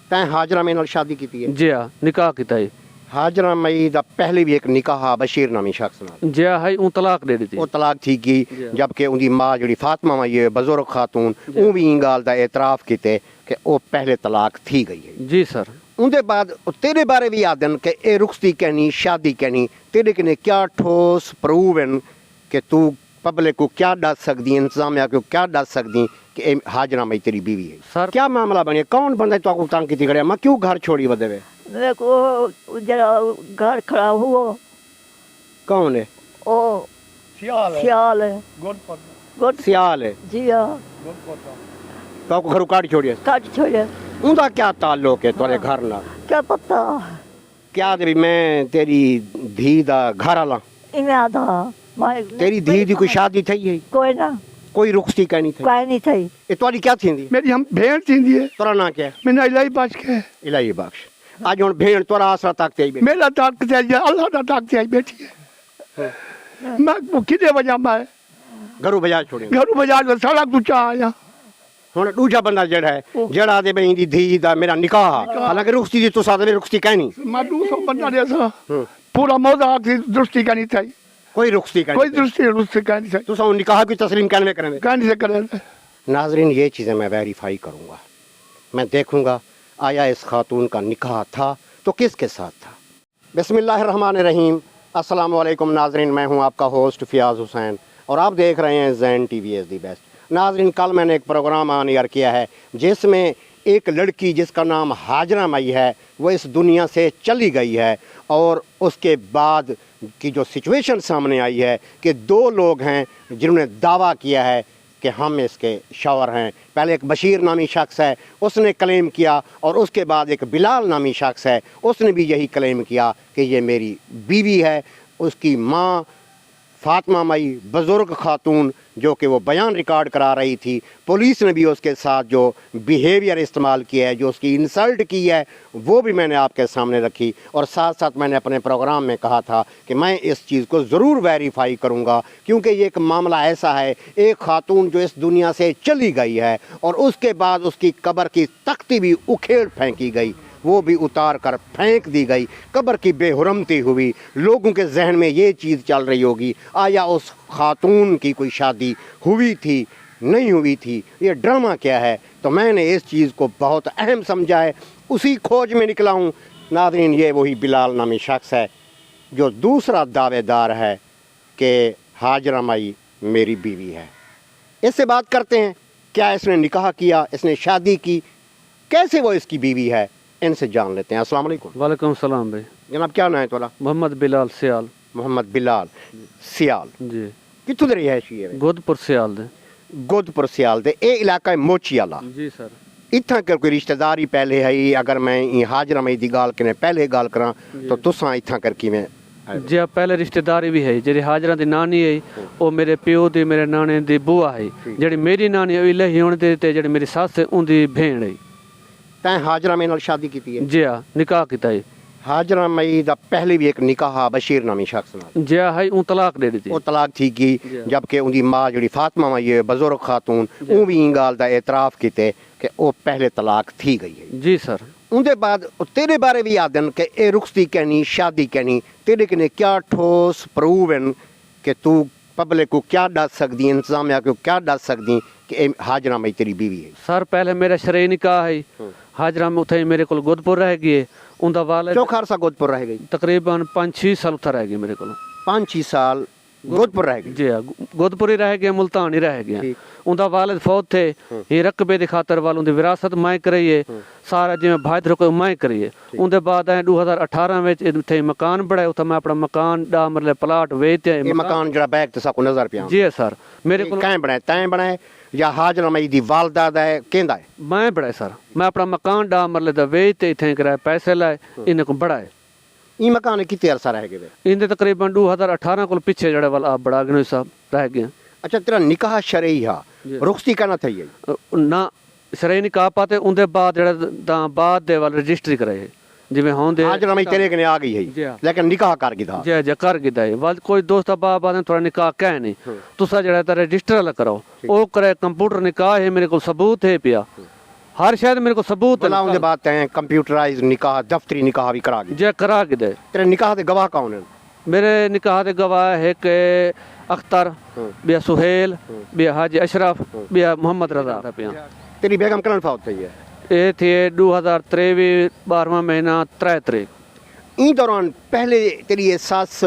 ਤੈਂ ਹਾਜਰਾ ਮਈ ਨਾਲ ਸ਼ਾਦੀ ਕੀਤੀ ਹੈ? ਜੀ ਹਾਂ, ਨਿਕਾਹ ਕੀਤਾ ਹੈ। ਹਾਜਰਾ ਮਈ ਦਾ ਪਹਿਲੇ ਵੀ ਇੱਕ ਨਿਕਾਹ ਬਸ਼ੀਰ ਨਾਮੀ ਸ਼ਖਸ ਨਾਲ ਜੀ ਹੈ, ਉਹ ਤਲਾਕ ਦੇ ਦਿੱਤੀ। ਉਹ ਤਲਾਕ थी गई, जबकि उनकी माँ जी फातिमा माई है बुजुर्ग खातून, वो भी इन गाल का एतराफ किते कि वो पहले तलाक थी गई है। जी सर। उनके बाद तेरे बारे भी याद कि ये रुखसती कहनी शादी कहनी तेरे कने क्या ठोस प्रूव हैं कि तू पब्लिक को क्या दस सकती, इंतजामिया को क्या दस सकती कि हाजरा मई तेरी बीवी है? सर क्या मामला बने, कौन बंदा तो तंग की खड़े, मैं क्यों घर छोड़ी बदे हुए? मेरे को जरा घर खड़ा हुआ। कौन है? ओ सियाल है। गुड सियाल है जी हाँ। तो घर काट छोड़िए, काट छोड़े। उनका क्या ताल्लुक है तुम्हारे घर ना? क्या पता क्या दे मैं तेरी धी दा घर आला, इन्हें आधा तेरी धी दी कोई शादी थी है? कोई ना, कोई रुखसती कहनी थी? कोई नहीं थी। ये तुम्हारी क्या थी? मेरी हम भेड़ थी है। तोरा ना क्या? मैंने इलाही बच के इलाही बख्श। आज हुन भेड़ तोरा आसरा ताकते आई मेरा ताकत है, अल्लाह दा ताकत आई बैठी है। मैं वो कितने बजा मैं घरों बाजार छोड़ी, घरों बाजार में सारा कुछ आया। हुन दूजा बंदा जड़ा है जड़ा दे बई दी धी दा मेरा निकाह, हालांकि रुखसती दी तुसा दे रुखसती कहनी मैं 200 बंदा दे सा पूरा मौजा की दृष्टि का नहीं थी, कोई रुखसती कहनी, कोई दृष्टि का नहीं थी। तुसा उन निकाह की तस्लीम करने करेंगे? कहने से करें। नाजरीन ये चीज़ें मैं वेरीफाई करूँगा, मैं देखूँगा आया इस खातून का निकाह था तो किसके साथ था। बिस्मिल्लाहिर्रहमानिर्रहीम, अस्सलाम वालेकुम नाजरीन, मैं हूँ आपका होस्ट फ़ियाज़ हुसैन और आप देख रहे हैं ज़ैन टीवी इज़ दी बेस्ट। नाजरीन कल मैंने एक प्रोग्राम ऑन एयर किया है जिसमें एक लड़की जिसका नाम हाजरा मई है वो इस दुनिया से चली गई है और उसके बाद की जो सिचुएशन सामने आई है कि दो लोग हैं जिन्होंने दावा किया है कि हम इसके शौहर हैं। पहले एक बशीर नामी शख्स है, उसने क्लेम किया और उसके बाद एक बिलाल नामी शख्स है, उसने भी यही क्लेम किया कि ये मेरी बीवी है। उसकी माँ फातिमा मई बुज़ुर्ग खातून जो कि वो बयान रिकॉर्ड करा रही थी, पुलिस ने भी उसके साथ जो बिहेवियर इस्तेमाल किया है, जो उसकी इंसल्ट की है, वो भी मैंने आपके सामने रखी और साथ साथ मैंने अपने प्रोग्राम में कहा था कि मैं इस चीज़ को ज़रूर वेरीफाई करूँगा क्योंकि ये एक मामला ऐसा है, एक खातून जो इस दुनिया से चली गई है और उसके बाद उसकी कब्र की तख्ती भी उखेड़ फेंकी गई, वो भी उतार कर फेंक दी गई, कब्र की बेहुरमती हुई। लोगों के जहन में ये चीज़ चल रही होगी आया उस खातून की कोई शादी हुई थी नहीं हुई थी, ये ड्रामा क्या है। तो मैंने इस चीज़ को बहुत अहम समझा है, उसी खोज में निकला हूँ। नाज़रीन ये वही बिलाल नामी शख्स है जो दूसरा दावेदार है कि हाजरा मई मेरी बीवी है। इससे बात करते हैं, क्या इसने निकाह किया, इसने शादी की, कैसे वो इसकी बीवी है, इनसे जान लेते हैं। अस्सलाम वालेकुम। वालेकुम सलाम भाई। जनाब क्या नाम है तुम्हारा? मोहम्मद बिलाल सियाल। मोहम्मद बिलाल सियाल जी। कितों दे रिहायशी है? गोदपुर सियाल दे। गोदपुर सियाल दे। ये इलाका है मोची आला। जी सर। इतना कर कोई रिश्तेदारी पहले है? अगर मैं हाजरा मई दी गाल कने पहले गाल करा तो तुसा इतना कर की मैं जी पहले रिश्तेदारी भी है, जी हाजरा दी नानी है वो मेरे प्यो दी मेरे नाने दी बुआ है, जी मेरी नानी इलाही होने दे ते जी मेरी सस है उनकी भेण है। तैं हाजरा मई नाल शादी की है? जी हाँ, निकाह किया है। हाजरा मई दा पहले भी एक निकाह बशीर नामी शख्स नाल। जी है, वो तलाक दे दी। वो तलाक थी गई, जबकि उनकी माँ जी फातिमा माई है बुजुर्ग खातून, वो भी इन गाल का एतराफ किते कि वो पहले तलाक थी गई है। जी सर। उनके बाद तेरे बारे भी याद कि ये रुखसती कहनी शादी कहनी तेरे कने क्या ठोस प्रूव हैं कि तू पब्लिक को क्या दस सकती, इंतजामिया को क्या दस सकती कि हाजरा मई तेरी बीवी है? सर पहले मेरा शरई निकाह है, हाजरा में उठे मेरे को गोदपुर रह गए, उनका वाल चौखा अरसा गोदपुर रह गई? तकरीबन 5-6 साल उठा रह गए मेरे को। 5-6 साल गोदपुर रह गई? जी हाँ, गोदपुर ही रह गया, मुल्तान ही रह गया। उनका वालिद फौत थे, ये रकबे की खातर वाल उनकी विरासत मैं करिए सारा जिमें भाई रुको मैं करिए। उनके बाद 2018 में इतने मकान बनाए, उतना मैं अपना मकान डा मतलब प्लाट वेचते। मकान जरा बैग तो सबको नजर पिया? जी सर। मेरे को कैं बनाए? तैं बनाए या हाजरा मई दी वालदा दा है केंदा है? मैं बनाए सर, मैं अपना मकान डा मतलब वेचते इतने कराए पैसे लाए इन्हें को बढ़ाए। ये मकान कितने अरसा रह गए? इनके तकरीबन 2018 को पीछे जड़े वाल आप बड़ा गए साहब रह गए। अच्छा तेरा निकाह शरई हा, रुखसती कहना था ये ना शरई निकाह पाते उनके बाद जड़ा बाद दे वाल रजिस्ट्री कराए जिवें होंदे हाजरा मई तेरे कने आ गई है लेकिन निकाह कर गया? जी जी कर गया है। वाल कोई दोस्त बाप आदे थोड़ा निकाह कह नहीं तुसा जड़ा रजिस्टर वाला कराओ, वो करे कंप्यूटर निकाह है मेरे को सबूत है पिया। हर शायद मेरे को सबूत भला उनके बात हैं कंप्यूटराइज निकाह दफ्तरी निकाह भी करा गए जे करा के दे तेरे निकाह के गवाह कौन है मेरे निकाह दे गवाह है कि अख्तर बिया सुहेल बिया हाजी अशरफ बिया मोहम्मद रजा था पिया तेरी बेगम कलन फौत थी है ये थे 2023 12वां महीना 3 तारीख इन दौरान पहले तेरी ये सास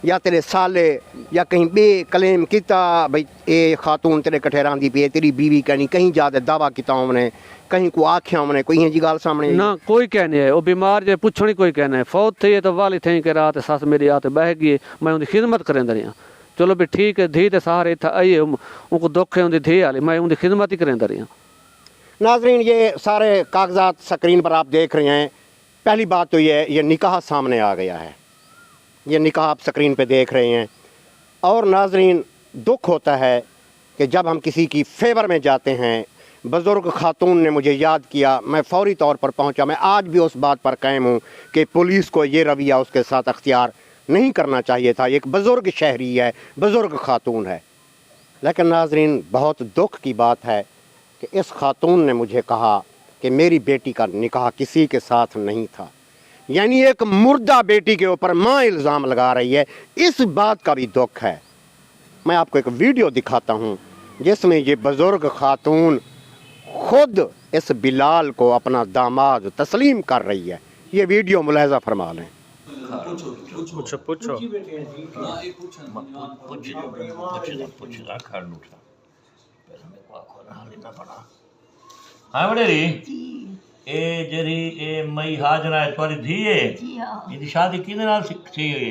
या तेरे साले या कहीं बे कलेम किता भाई ये खातून तेरे कठे रांदी पे तेरी बीवी कहनी कहीं ज्यादा दावा किता हमने कहीं को आख्या हमने कोई जी गाल सामने ना कोई कहने है वो बीमार जे पूछनी कोई कहना है फौत थे तो वाली थे कि रात सास मेरी आते बह गई मैं उनकी खिदमत करें रहा चलो भी ठीक है धी ते सहारे था आइए उनको दुख है उनकी धी वाली मैं उनकी खिदमत ही करें रहा नाजरीन ये सारे कागजात स्क्रीन पर आप देख रहे हैं पहली बात तो ये निकाह सामने आ गया है ये निकाह आप स्क्रीन पे देख रहे हैं और नाजरीन दुख होता है कि जब हम किसी की फेवर में जाते हैं बुज़ुर्ग खातून ने मुझे याद किया मैं फौरी तौर पर पहुंचा मैं आज भी उस बात पर कायम हूं कि पुलिस को ये रवैया उसके साथ अख्तियार नहीं करना चाहिए था एक बुज़ुर्ग शहरी है बुज़ुर्ग खातून है लेकिन नाजरीन बहुत दुख की बात है कि इस खातून ने मुझे कहा कि मेरी बेटी का निकाह किसी के साथ नहीं था यानी एक मुर्दा बेटी के ऊपर माँ इल्ज़ाम लगा रही है इस बात का भी दुख है मैं आपको एक वीडियो दिखाता हूँ जिसमें ये बुज़ुर्ग खातून खुद इस बिलाल को अपना दामाद तस्लीम कर रही है ये वीडियो मुलाहिज़ा फरमा लें पूछो हाँ बड़ेरी ए जरी ए मई हाजरा है तुम्हारी धी है जी हाँ इनकी शादी किधर नाल थी हुई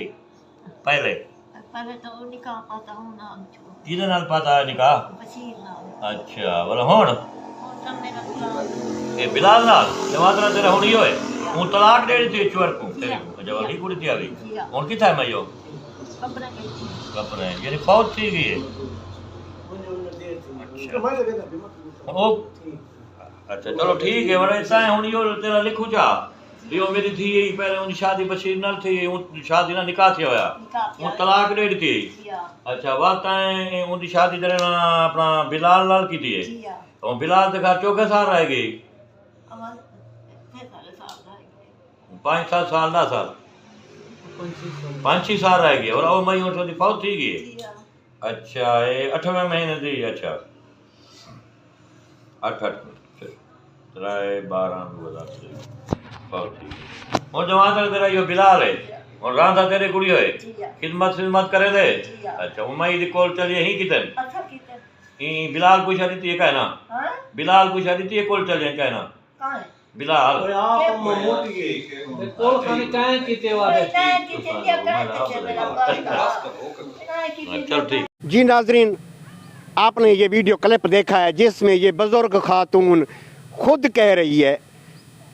पहले पहले तो निकाह पाता हूँ नाम छो किधर नाल पता है निकाह बशीर नाम अच्छा बोला हुन और सब मेरा गुलाम ए बिलाल नाल जमात ना तेरा हुन ही होए हूं तलाक दे दी चवर को तेरी जब अली कुड़ी थी आ गई हुन किथा है मैं यो कपड़ा के कपड़े यानी फौत थी गई है ओ अच्छा चलो ठीक है वरे इतना हुन यो तेरा लिखू जा यो मेरी थी यही पहले उन शादी बशीर नाल थी उन शादी ना निकाह थी होया उन तलाक दे दी अच्छा बात है उन शादी जरे अपना बिलाल नाल की थी तो बिलाल ते घर चौके साल रह गई 5-7 साल दा साल 5-6 साल रह गए और वो मई उठ दी फौत थी गई अच्छा ये 8वें महीने दी अच्छा 8 3 12 फौत थी और जवान तक तेरा यो बिलाल है और रांधा तेरे कुड़ी है खिदमत करे दे अच्छा वो मई दी कोल चली यही कितन अच्छा कितने ई बिलाल पूछा दी थी कहना हाँ बिलाल पूछा दी थी कोल चले कहना कहाँ है बिलाल कोल खाने काहे कीते वाले चल ठीक जी नाजरीन आपने ये वीडियो क्लिप देखा है जिसमें ये बुज़ुर्ग खातून खुद कह रही है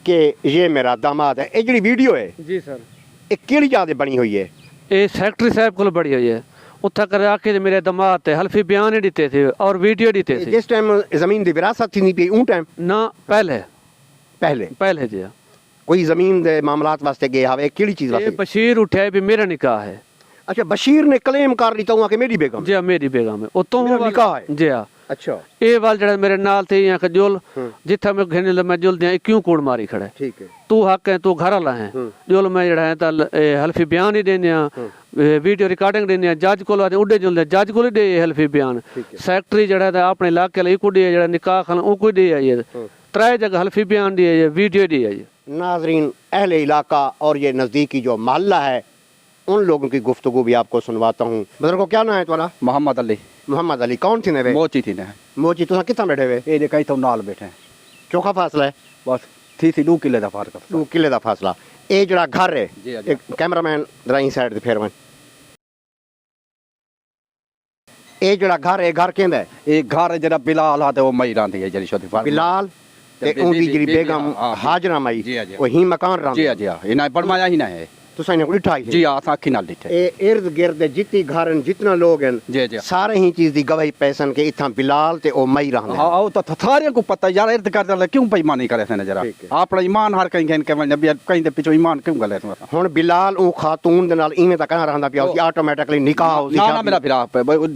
कि ये मेरा दामाद है ये जी वीडियो है जी सर ये केड़ी याद बनी हुई है ये सेक्रेटरी साहब को बड़ी हुई है उत्था कर आके मेरे दामाद थे हल्फी बयान ही दिते थे और वीडियो दिते थे जिस टाइम जमीन की विरासत थी नहीं पी उन टाइम ना पहले पहले जी कोई जमीन दे मामलात वास्ते गए हवे केड़ी चीज ये वास्ते बशीर उठे भी मेरा निकाह है अच्छा बशीर ने क्लेम कर ली तो कि मेरी बेगम जी मेरी बेगम है उतो मेरा निकाह है जी अच्छा ये वाल जड़ा मेरे नाल थे यहाँ का जुल जिथा मैं घेने मैं जुल दिया क्यों कूड़ मारी खड़ा है ठीक है तू हक है तू घर वाला है जुल मैं जड़ा है तल हल्फी बयान ही देने वीडियो रिकॉर्डिंग देने जज को उड़े जुल जज को दे हल्फी बयान सेक्रेटरी जड़ा था अपने इलाके लाई को दे जड़ा निकाह खान ओ को दे ये 3 जगह हल्फी बयान दिए ये वीडियो दिए ये नाजरीन अहले इलाका और ये नज़दीकी जो मोहल्ला है उन लोगों की गुफ्तगू भी आपको सुनवाता हूँ बुजुर्गो क्या नाम है तुम्हारा मोहम्मद अली कौन थी ने मोची थी ने मोची तुसा कितना बैठे हुए ये कहीं तो नाल बैठे हैं चौखा फासला है बस थी 2 किले दा फर्क 2 किले का फासला ये जड़ा घर है जी, जी। एक कैमरामैन राई साइड ते फेर ये जड़ा घर है घर केंदा है ये घर जरा बिलाल हा ते वो मई रांधी है जरी शोदी फर्क बिलाल ते उनकी जी बेगम हाजरा मई जी, जी। वो ही मकान राम जी जी इना पड़माया ही ना है तुसा ने कोई ठाई जी आसा अखी नाल दिठे ए इर्द गिर्द जितनी घर जितना लोग हैं जी जी सारे ही चीज दी गवाही पैसन के इथा बिलाल ते ओ मई रहंदे हाँ आओ तो सारे को पता यार इर्द कर क्यों बेईमानी करे थे जरा ठीक है। अपना ईमान हर कहीं कहीं के नबी कहीं दे पिछो ईमान क्यों गले तुम हुन बिलाल ओ खातून दे नाल इवें ता कहां रहंदा पिया उसी ऑटोमेटिकली निकाह उसी ना ना मेरा फिरा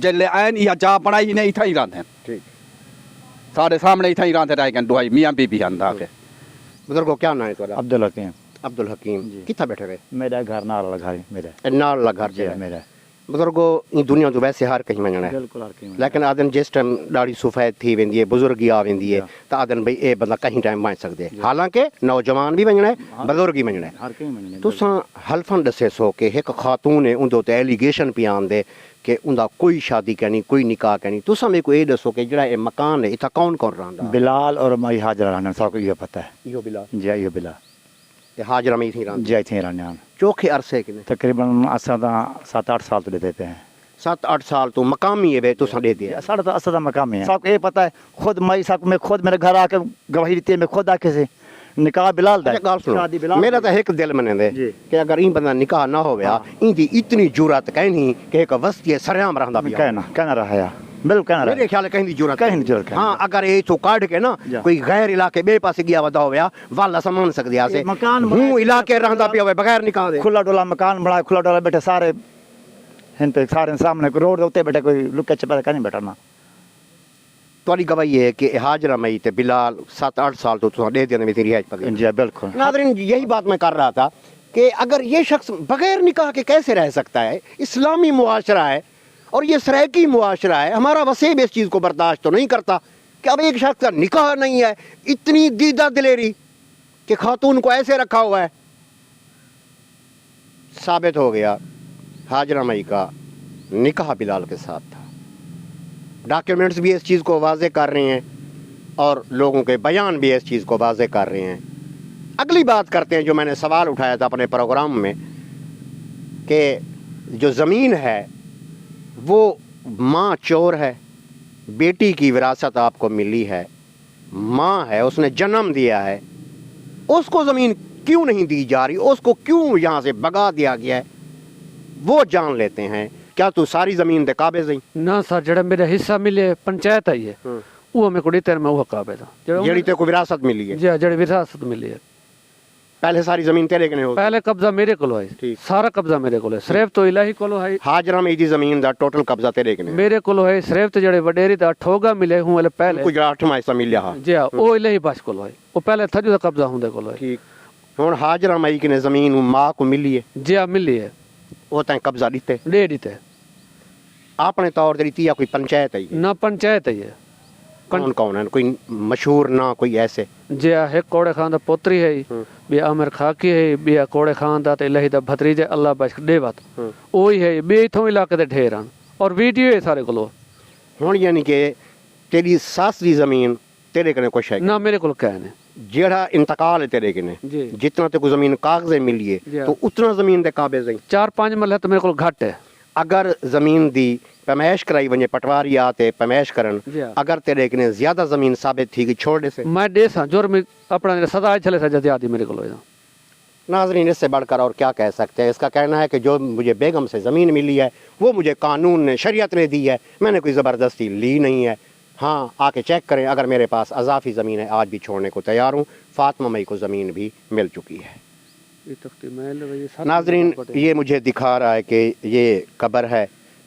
जल्ले आन या जा बनाई नहीं इथा ही रहंदे ठीक साढ़े सामने ही थी रांधे रह गए दुआई मियाँ बीबी आंदा के बुजुर्गो क्या नाम है तुम्हारा? अब्दुल हकीम। अब्दुल हकीम। कितना बैठे हुए? मेरा घर नाल लगा मेरा नाल लगा जी मेरा बुजुर्गो इन दुनिया तो वैसे हर कहीं वञणु है बिल्कुल हर कहीं लेकिन आदन जिस टाइम ॾाढी सफ़ेद थी वेंदी है बुजुर्गी आ वेंदी है तो आदन भाई ये बंदा कहीं टाइम वञ सकदे हालांकि नौजवान भी वञणु है बुजुर्ग भी वञणु है हर कहीं महीने तुसां हल्फन दसे सो कि एक खातून है उंदे ते एलिगेशन पे आंदे कि उंदा कोई शादी करनी कोई निकाह करनी तुसां मेरे को ये दसो कि जड़ा ये मकान है इतना कौन कौन रहा? बिलाल और मई हाजरा रहना सबको ये पता है इहो बिला जी ये बिला ते हाजरा में थी रहा जी थे रहने चोखे अरसे किने तकरीबन असा 7-8 साल तो दे देते हैं 7-8 साल तो मकामी है वे तुसां दे दिया साढ़े तो असा मकाम है सबको ये पता है खुद मई सब मैं खुद मेरे घर आके गवाही देती है मैं खुद आके से निकाह बिलाल दा अच्छा गाल शादी सुनो बिलाल मेरा तो एक दिल मने दे जी। कि अगर इन बंदा निकाह ना होया इंदी इतनी जुरत कहनी कि एक वस्ती सरेआम रहंदा पिया कहना रहा है बिल्कुल कहना मेरे रहा ख्याल कहीं दी जुरत कहीं नहीं जरूरत है। हाँ अगर ये तो काट के ना जा। कोई गैर इलाके बे पासे गया वदा होया वाला समान सकदे आसे ये मकान हूं इलाके रहंदा पिया होवे बगैर निकाह दे खुला डोला मकान बनाया खुला डोला बैठे सारे इन पे सारे सामने रोड दे उत्ते बैठे कोई लुके छपे का नहीं बैठा ना तोरी गवाही है कि हाजरा मई ते बिलाल 7-8 साल तो तुसा दे देने में तेरी रिहायत पकड़ जी बिल्कुल नाज़रीन यही बात मैं कर रहा था कि अगर ये शख्स बगैर निकाह के कैसे रह सकता है इस्लामी मुआशरा है और ये सरायकी मुआशरा है हमारा वसीब इस चीज़ को बर्दाश्त तो नहीं करता कि अब एक शख्स का निकाह नहीं है इतनी दीदा दिलेरी कि खातून को ऐसे रखा हुआ है साबित हो गया हाजरा मई का निकाह बिलाल के साथ था डॉक्यूमेंट्स भी इस चीज़ को वाजे कर रहे हैं और लोगों के बयान भी इस चीज़ को वाजे कर रहे हैं अगली बात करते हैं जो मैंने सवाल उठाया था अपने प्रोग्राम में कि जो ज़मीन है वो माँ चोर है बेटी की विरासत आपको मिली है माँ है उसने जन्म दिया है उसको ज़मीन क्यों नहीं दी जा रही उसको क्यों यहाँ से भगा दिया गया है वो जान लेते हैं क्या तू सारी ज़मीन दे काबिज़ ही ना सर जड़ा मेरा हिस्सा मिले पंचायत आई है वो मेरे को दी मैं वो काबिज़ हां जेड़ी ते को विरासत मिली है जी जड़ी विरासत मिली है पहले सारी ज़मीन तेरे कने हो पहले कब्जा मेरे को है ठीक। सारा कब्जा मेरे को है सिर्फ तो इलाही को है हाजरा में दी ज़मीन दा टोटल कब्जा तेरे कने मेरे को है सिर्फ तो जड़े वडेरी दा ठोगा मिले हूं वाले पहले कुछ 8वां हिस्सा मिलिया हा जी हां वो इलाही बस को है वो पहले थजू दा कब्जा हुंदे को है ठीक हुन हाजरा मई कने ज़मीन माँ को मिली है जी हां मिली है वो तैं कब्जा दिते दे दीते आपने तौर ते दी या कोई पंचायत है ना पंचायत है कौन कौन है कोई मशहूर ना कोई ऐसे जी है कोड़े खान दा पोतरी है बे आमिर खाकी है बे कोड़े खान दा ते इलाही दा भतरीजे अल्लाह बख्श देवत ओही है बे इथों इलाके दे ढेर हैं और वीडियो है सारे को हुन यानी कि तेरी सास दी ज़मीन तेरे कने कुछ है ना मेरे को कहने जेड़ा इंतकाल है तेरे कने जी जितना ते को ज़मीन कागज़े मिली जी। है तो उतना ज़मीन दे काबिज़ है 4-5 मरला तो मेरे को घट है अगर ज़मीन दी पैमाइश कराई वने पटवारी आते पैमाइश करन जी हाँ। अगर तेरे कने ज्यादा ज़मीन साबित थी कि छोड़ दे से मैं दे सा जोर में अपना सदा चले सा ज्यादा मेरे को नाज़रीन इससे बढ़कर और क्या कह सकते हैं इसका कहना है कि जो मुझे बेगम से ज़मीन मिली है वो मुझे कानून ने शरीयत ने दी है मैंने कोई ज़बरदस्ती ली नहीं है हाँ आके चेक करें अगर मेरे पास अज़ाफ़ी ज़मीन है आज भी छोड़ने को तैयार हूँ फातिमा मई को ज़मीन भी मिल चुकी है नाज़रीन ये मुझे दिखा रहा है कि ये कब्र है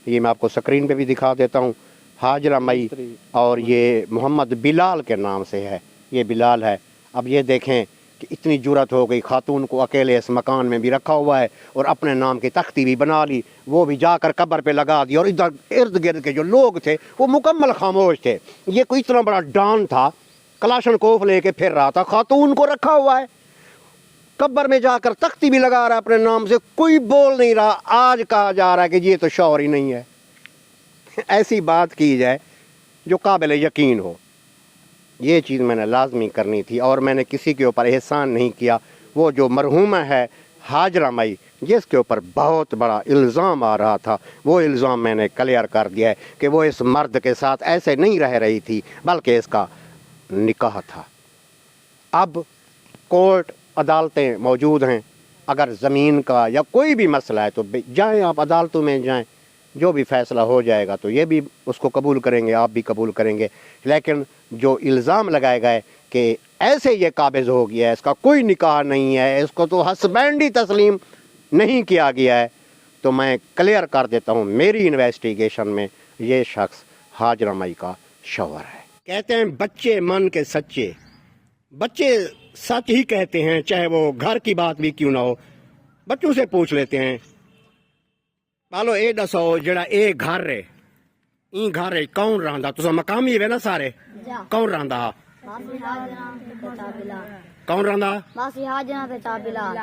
ये मैं आपको स्क्रीन पे भी दिखा देता हूँ हाजरा मई और ये मोहम्मद बिलाल के नाम से है ये बिलाल है अब ये देखें कि इतनी जुरत हो गई खातून को अकेले इस मकान में भी रखा हुआ है और अपने नाम की तख्ती भी बना ली वो भी जाकर कब्र पे लगा दी और इधर इर्द गिर्द के जो लोग थे वो मुकम्मल खामोश थे ये कोई इतना बड़ा डॉन था कलाशन कोफ लेके फिर रहा था खातून को रखा हुआ है कब्र में जाकर तख्ती भी लगा रहा है अपने नाम से कोई बोल नहीं रहा आज कहा जा रहा है कि ये तो शौहर ही नहीं है ऐसी बात की जाए जो काबिल यकीन हो ये चीज़ मैंने लाजमी करनी थी और मैंने किसी के ऊपर एहसान नहीं किया वो जो मरहूमा है हाजरा मई जिसके ऊपर बहुत बड़ा इल्ज़ाम आ रहा था वो इल्ज़ाम मैंने क्लियर कर दिया है कि वो इस मर्द के साथ ऐसे नहीं रह रही थी बल्कि इसका निकाह था अब कोर्ट अदालतें मौजूद हैं अगर ज़मीन का या कोई भी मसला है तो जाएं आप अदालतों में जाएं जो भी फ़ैसला हो जाएगा तो ये भी उसको कबूल करेंगे आप भी कबूल करेंगे लेकिन जो इल्ज़ाम लगाए गए कि ऐसे ये काबिज़ हो गया है इसका कोई निकाह नहीं है इसको तो हस्बैंड ही तस्लीम नहीं किया गया है तो मैं क्लियर कर देता हूँ मेरी इन्वेस्टिगेशन में ये शख्स हाजरा मई का शौहर है। कहते हैं बच्चे मन के सच्चे, बच्चे सच ही कहते हैं, चाहे वो घर की बात भी क्यों ना हो। बच्चों से पूछ लेते हैं, पालो ये दसो जड़ा ये घर है, ई घर है कौन रहा? तुसा मकामी है ना सारे, कौन रहा? कौन रहा? मासी हाजना ते चा बिलाल,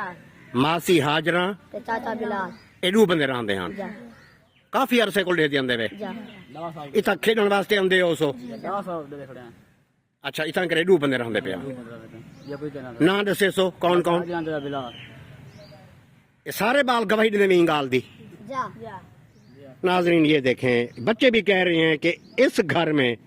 मासी हाजरा ते चाचा बिलाल। एडू बंदे रहांदे हैं, जा काफी अरसे को लेते आंदे वे। जा इतना खेलने वास्ते आंदे हो सो? अच्छा, इतना करे एडू बंदे रहांदे पे। ना दसे सो कौन कौन? ये सारे बाल गवाही ने भी गाल दी। जा नाजरीन ये देखें, बच्चे भी कह रहे हैं कि इस घर में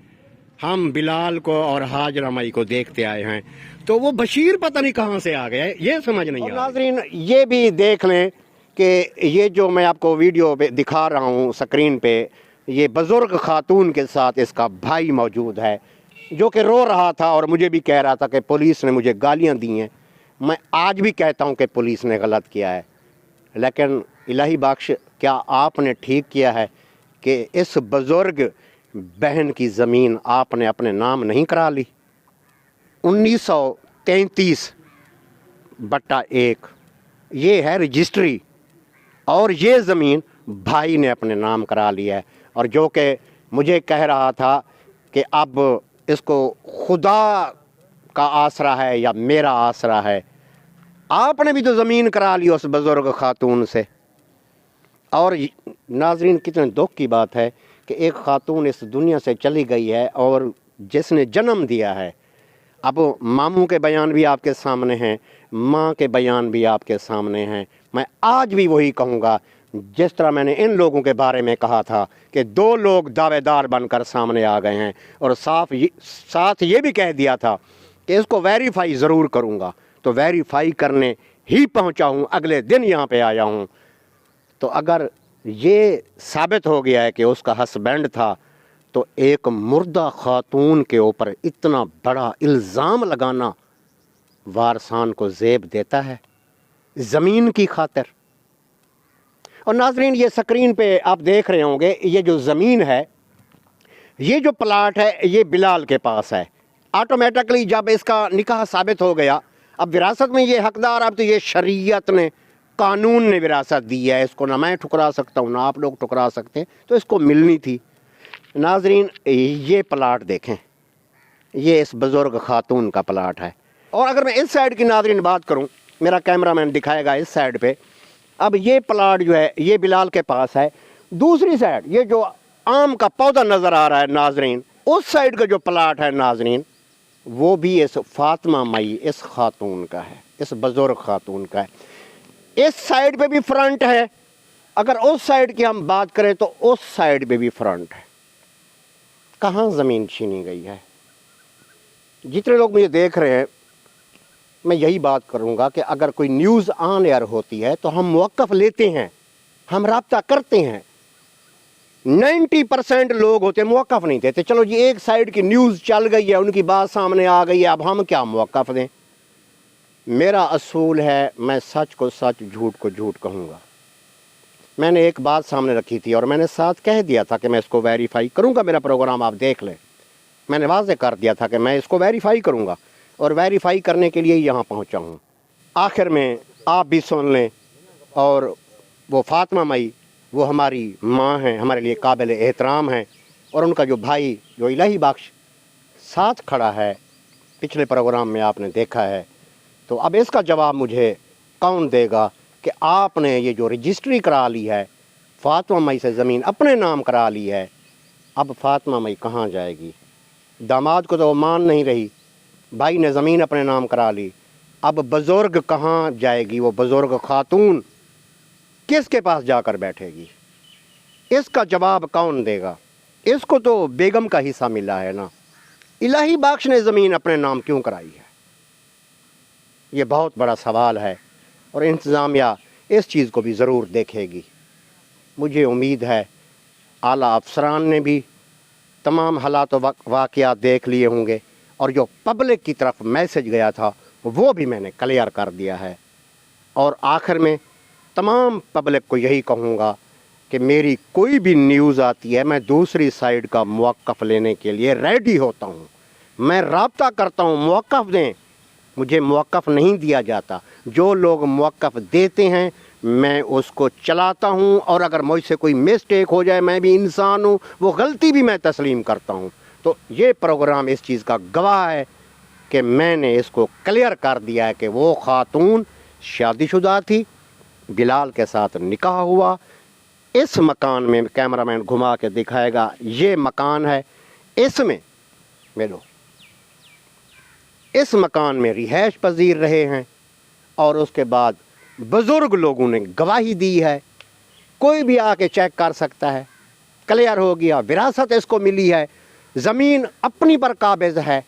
हम बिलाल को और हाजरा माई को देखते आए हैं, तो वो बशीर पता नहीं कहाँ से आ गया, ये समझ नहीं आ रहा। नाजरीन ये भी देख लें कि ये जो मैं आपको वीडियो पे दिखा रहा हूँ स्क्रीन पे, ये बुजुर्ग खातून के साथ इसका भाई मौजूद है जो कि रो रहा था और मुझे भी कह रहा था कि पुलिस ने मुझे गालियाँ दी हैं। मैं आज भी कहता हूँ कि पुलिस ने गलत किया है, लेकिन इलाही बख्श क्या आपने ठीक किया है कि इस बुजुर्ग बहन की ज़मीन आपने अपने नाम नहीं करा ली? 1933/1 ये है रजिस्ट्री और ये ज़मीन भाई ने अपने नाम करा लिया है। और जो कि मुझे कह रहा था कि अब इसको खुदा का आसरा है या मेरा आसरा है। आपने भी तो ज़मीन करा ली उस बुज़ुर्ग खातून से। और नाजरीन कितने दुख की बात है कि एक खातून इस दुनिया से चली गई है और जिसने जन्म दिया है। अब मामू के बयान भी आपके सामने हैं, माँ के बयान भी आपके सामने हैं। मैं आज भी वही कहूँगा जिस तरह मैंने इन लोगों के बारे में कहा था कि 2 लोग दावेदार बनकर सामने आ गए हैं और साथ ये भी कह दिया था कि इसको वेरीफाई ज़रूर करूँगा। तो वेरीफाई करने ही पहुँचा हूँ, अगले दिन यहाँ पे आया हूँ। तो अगर ये साबित हो गया है कि उसका हस्बैंड था, तो एक मुर्दा खातून के ऊपर इतना बड़ा इल्ज़ाम लगाना वारसान को ज़ेब देता है ज़मीन की खातिर। और नाजरीन ये स्क्रीन पे आप देख रहे होंगे, ये जो ज़मीन है, ये जो प्लाट है, ये बिलाल के पास है। ऑटोमेटिकली जब इसका निकाह साबित हो गया, अब विरासत में ये हकदार, अब तो ये शरीयत ने, कानून ने विरासत दी है, इसको ना मैं ठुकरा सकता हूँ ना आप लोग ठुकरा सकते हैं, तो इसको मिलनी थी। नाजरीन ये प्लाट देखें, ये इस बुज़ुर्ग खातून का प्लाट है। और अगर मैं इस साइड की नाजरीन बात करूँ, मेरा कैमरामैन दिखाएगा इस साइड पे। अब ये प्लाट जो है ये बिलाल के पास है। दूसरी साइड ये जो आम का पौधा नज़र आ रहा है नाजरीन, उस साइड का जो प्लाट है नाजरीन, वो भी इस फातिमा मई इस खातून का है, इस बुज़ुर्ग खातून का है। इस साइड पे भी फ्रंट है, अगर उस साइड की हम बात करें तो उस साइड पे भी फ्रंट है। कहाँ ज़मीन छीनी गई है? जितने लोग मुझे देख रहे हैं, मैं यही बात करूँगा कि अगर कोई न्यूज़ ऑन एयर होती है तो हम मौक़िफ़ लेते हैं, हम राब्ता करते हैं। 90% लोग होते मौक़िफ़ नहीं देते। चलो जी, एक साइड की न्यूज़ चल गई है, उनकी बात सामने आ गई है, अब हम क्या मौक़िफ़ दें? मेरा असूल है, मैं सच को सच, झूठ को झूठ कहूँगा। मैंने एक बात सामने रखी थी और मैंने साथ कह दिया था कि मैं इसको वेरीफाई करूँगा। मेरा प्रोग्राम आप देख लें, मैंने वाज़े कर दिया था कि मैं इसको वेरीफाई करूँगा और वेरीफाई करने के लिए यहाँ पहुँचा हूँ। आखिर में आप भी सुन लें। और वो फातिमा मई, वो हमारी माँ हैं, हमारे लिए काबिल एहतराम हैं। और उनका जो भाई जो इलाही बख्श साथ खड़ा है, पिछले प्रोग्राम में आपने देखा है। तो अब इसका जवाब मुझे कौन देगा कि आपने ये जो रजिस्ट्री करा ली है, फातिमा मई से ज़मीन अपने नाम करा ली है, अब फातिमा मई कहाँ जाएगी? दामाद को तो वो मान नहीं रही, भाई ने ज़मीन अपने नाम करा ली, अब बुज़ुर्ग कहाँ जाएगी? वो बुज़ुर्ग खातून किसके पास जाकर बैठेगी? इसका जवाब कौन देगा? इसको तो बेगम का हिस्सा मिला है ना। इलाही बख्श ने ज़मीन अपने नाम क्यों कराई है? ये बहुत बड़ा सवाल है और इंतज़ामिया इस चीज़ को भी ज़रूर देखेगी। मुझे उम्मीद है आला अफसरान ने भी तमाम हालात वाक़यात देख लिए होंगे और जो पब्लिक की तरफ मैसेज गया था वो भी मैंने क्लियर कर दिया है। और आखिर में तमाम पब्लिक को यही कहूँगा کہ میری کوئی بھی نیوز آتی ہے میں دوسری سائیڈ کا موقف لینے کے لیے ریڈی ہوتا ہوں، میں رابطہ کرتا ہوں، موقف دیں، مجھے موقف نہیں دیا جاتا، جو لوگ موقف دیتے ہیں میں اس کو چلاتا ہوں، اور اگر مجھ سے کوئی مسٹیک ہو جائے، میں بھی انسان ہوں، وہ غلطی بھی میں تسلیم کرتا ہوں۔ تو یہ پروگرام اس چیز کا گواہ ہے کہ میں نے اس کو کلیئر کر دیا ہے کہ وہ خاتون شادی شدہ تھی، بلال کے ساتھ نکاح ہوا، اس مکان میں کیمرہ مین گھما کے دکھائے گا، یہ مکان ہے، اس میں ملو اس مکان میں رہائش پذیر رہے ہیں، اور اس کے بعد بزرگ لوگوں نے گواہی دی ہے، کوئی بھی آ کے چیک کر سکتا ہے، کلیئر ہو گیا، وراثت اس کو ملی ہے، زمین اپنی پر قابض ہے،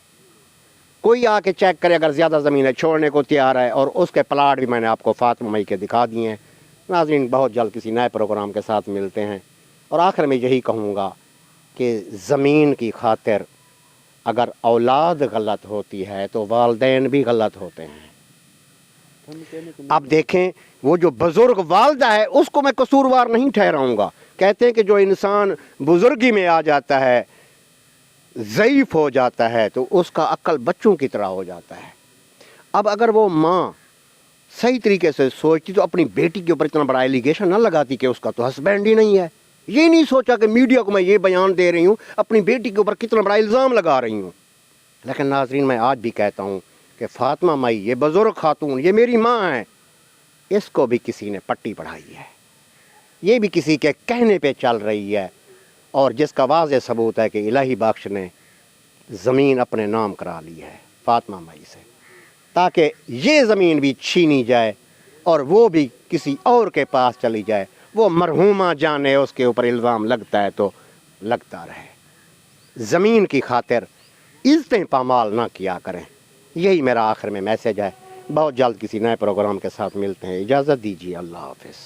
کوئی آ کے چیک کرے، اگر زیادہ زمین ہے چھوڑنے کو تیار ہے، اور اس کے پلاٹ بھی میں نے آپ کو فاطمہ مئی کے دکھا دیے ہیں۔ ناظرین، بہت جلد کسی نئے پروگرام کے ساتھ ملتے ہیں، اور آخر میں یہی کہوں گا کہ زمین کی خاطر اگر اولاد غلط ہوتی ہے تو والدین بھی غلط ہوتے ہیں۔ اب دیکھیں، وہ جو بزرگ والدہ ہے اس کو میں قصوروار نہیں ٹھہراؤں گا، کہتے ہیں کہ جو انسان بزرگی میں آ جاتا ہے، ضعیف ہو جاتا ہے، تو اس کا عقل بچوں کی طرح ہو جاتا ہے۔ اب اگر وہ ماں صحیح طریقے سے سوچتی تو اپنی بیٹی کے اوپر اتنا بڑا ایلیگیشن نہ لگاتی کہ اس کا تو ہسبینڈ ہی نہیں ہے، یہ نہیں سوچا کہ میڈیا کو میں یہ بیان دے رہی ہوں، اپنی بیٹی کے اوپر کتنا بڑا الزام لگا رہی ہوں۔ لیکن ناظرین، میں آج بھی کہتا ہوں کہ فاطمہ مئی یہ بزرگ خاتون، یہ میری ماں ہے، اس کو بھی کسی نے پٹی پڑھائی ہے، یہ بھی کسی کے کہنے پہ چل رہی ہے، اور جس کا واضح ثبوت ہے کہ الہی بخش نے زمین اپنے نام کرا لی ہے فاطمہ مئی سے، تاکہ یہ زمین بھی چھینی جائے اور وہ بھی کسی اور کے پاس چلی جائے، وہ مرحومہ جانے اس کے اوپر الزام لگتا ہے تو لگتا رہے۔ زمین کی خاطر عزتیں پامال نہ کیا کریں، یہی میرا آخر میں میسج ہے۔ بہت جلد کسی نئے پروگرام کے ساتھ ملتے ہیں، اجازت دیجیے، اللہ حافظ۔